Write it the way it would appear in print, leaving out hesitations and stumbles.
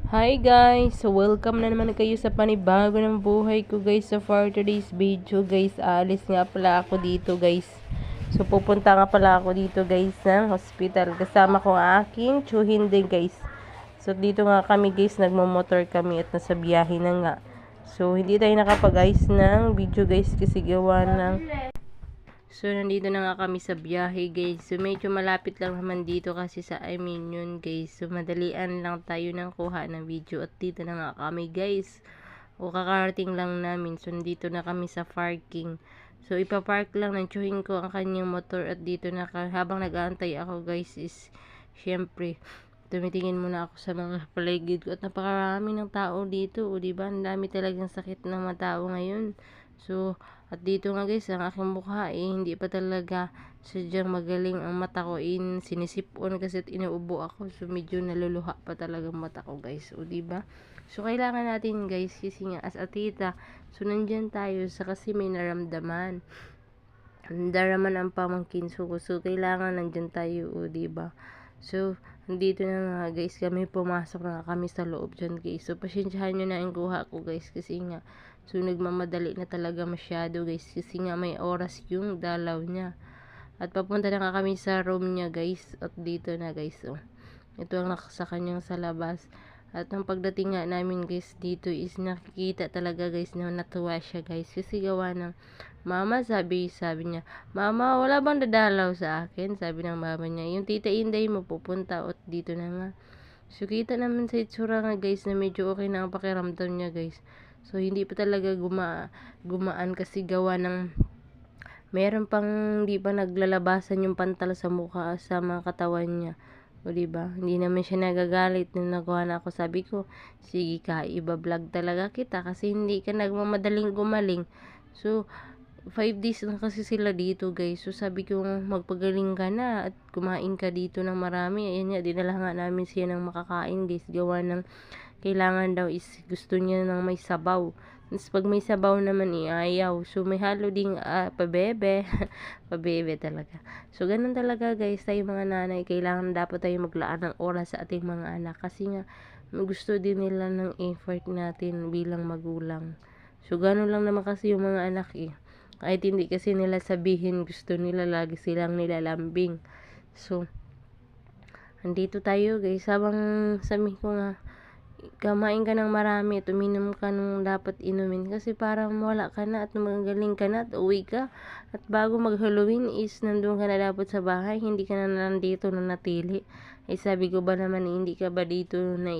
Hi guys! So welcome na naman kayo sa panibago ng buhay ko guys. So for today's video guys, aalis nga pala ako dito guys. So pupunta nga pala ako dito guys ng hospital. Kasama ko ang aking tsuhin din guys. So dito nga kami guys, nagmamotor kami at nasa biyahe na nga. So hindi tayo nakapag-ayos ng video guys kasi gawa ng... So, nandito na nga kami sa biyahe, guys. So, medyo malapit lang naman dito kasi sa yun, guys. So, madalian lang tayo ng kuha ng video. At dito na nga kami, guys. O, kakarating lang namin. So, nandito na kami sa parking. So, ipapark lang ng tsuhin ko ang kanyang motor. At dito na habang nag-aantay ako, guys, is syempre, tumitingin muna ako sa mga paligid ko. At napakarami ng tao dito. O, diba? Ang dami talagang sakit ng mga tao ngayon. So, at dito nga guys, ang aking mukha hindi pa talaga sadyang magaling ang mata ko sinisipon kasi at inuubo ako. So, medyo naluluha pa talaga ang mata ko guys. O, diba? So, kailangan natin guys, kasi nga as a tita, so, nandyan tayo sa kasi may naramdaman. Nandaraman ang pamangkin. So, kailangan nandyan tayo, o, diba? So, dito na nga guys, kami pumasok na kami sa loob dyan guys. So, pasensyahan nyo na yung kuha ko guys kasi nga, so, nagmamadali na talaga masyado guys kasi nga may oras yung dalaw niya. At papunta na nga kami sa room niya guys. At dito na guys, oh. Ito ang sa kanyang sa labas. At ang pagdating nga namin guys dito is nakikita talaga guys na natuwa siya guys. Kasi gawa ng mama, sabi niya, "Mama, wala bang dadalaw sa akin?" Sabi ng mama niya, "Yung tita Inday mo pupunta." At dito na nga. So, kita naman sa itsura nga guys na medyo okay na ang pakiramdam niya guys. So, hindi pa talaga gumaan kasi gawa ng meron pang hindi pa naglalabasan yung pantal sa mukha sa mga katawan niya. O, diba? Hindi naman siya nagagalit nung nagawa na ako. Sabi ko, sige ka, iba-vlog talaga kita kasi hindi ka nagmamadaling gumaling. So, 5 days na kasi sila dito guys. So, sabi ko, magpagaling ka na at kumain ka dito ng marami. Ayan nga, dinala nga namin siya ng makakain guys. Gawa ng kailangan daw is gusto niya ng may sabaw. Tapos pag may sabaw naman ayaw. So, may halo ding pabebe. Pabebe talaga. So, ganun talaga guys. Tayo mga nanay, kailangan dapat tayo maglaan ng oras sa ating mga anak. Kasi nga, gusto din nila ng effort natin bilang magulang. So, ganun lang naman kasi yung mga anak Kahit hindi kasi nila sabihin, gusto nila lagi silang nilalambing. So, andito tayo guys. Habang sabi ko nga, kumain ka ng marami at uminom ka nung dapat inumin kasi para wala ka na at magaling ka na at uwi ka at bago mag Halloween is nandun ka na dapat sa bahay, hindi ka na nandito na natili. Sabi ko ba naman hindi ka ba dito na